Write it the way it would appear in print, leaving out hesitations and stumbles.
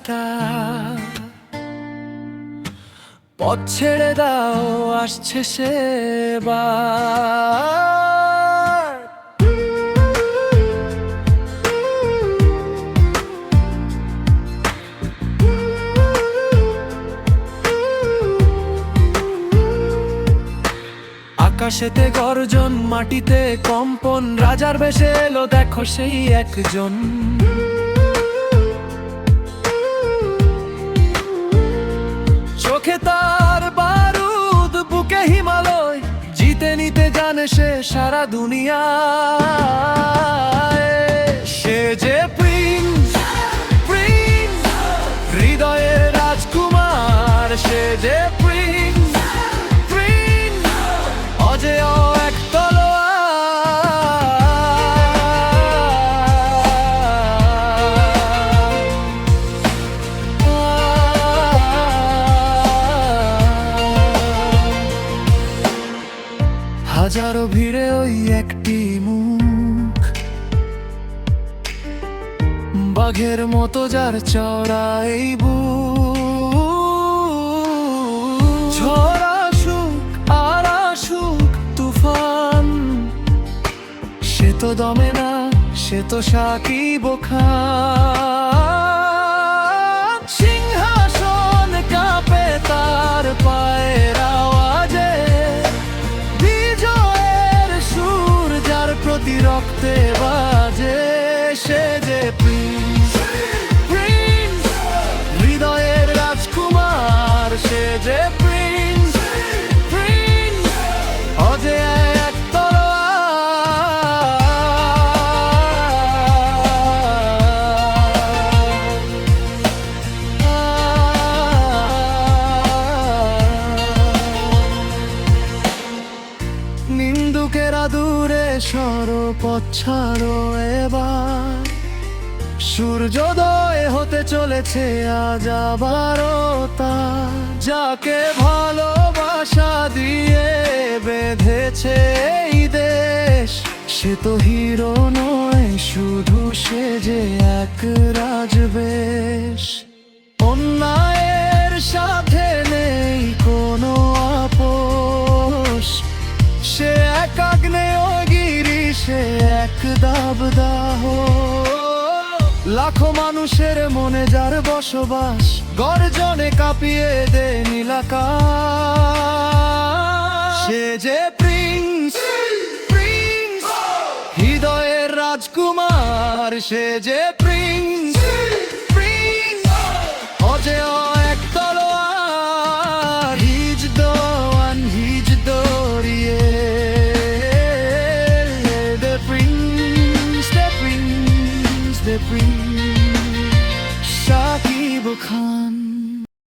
রাস্তা, পথ ছেড়ে দাও আসছে সেবার। আকাশেতে গর্জন, মাটিতে কম্পন, রাজার বেশে এলো দেখো সেই একজন। চোখে তার বারুদ, বুকে হিমালয়, জিতে নিতে জানে সে সারা দুনিয়া। সে যে প্রিন্স, প্রিন্স, হৃদয়ের রাজকুমার। সে যে প্রিন্স, প্রিন্স, অজেয় এক হাজারো ভিড়ে ওই একটি মুখ, বাঘের মতো যার চওড়া এই বুক। ঝড় আসুক আর আসুক তুফান, সে তো দমে না, সে তো সাকিব খান। সিংহাসন কাঁপে তার পায়ের আওয়াজে, প্রতি রক্তে বাজে। সে যে প্রিন্স, প্রিন্স, হৃদয়ের রাজকুমার। সে যে প্রিন্স, প্রিন্স, অজেয় এক তলোয়ার। নিন্দুকেরা দূরে সরো, পথ ছাড়ো এবার। সূর্যোদয় হতে চলেছে আজ আবারও তার। যাকে ভালোবাসা দিয়ে বেঁধেছে এই দেশ, সে তো হিরো নয় শুধু, সে যে এক রাজবেশ। অন্যায়ের সাথে নেই কোনো আপোষ, সে এক আগ্নেয়গিরি, সে এক দাবদাহ। লাখো মানুষের মনে যার বসবাস, গর্জনে কাঁপিয়ে দে নীলাকাশ। সে যে প্রিন্স, প্রিন্স, হৃদয়ের রাজকুমার। সে যে প্রিন্স।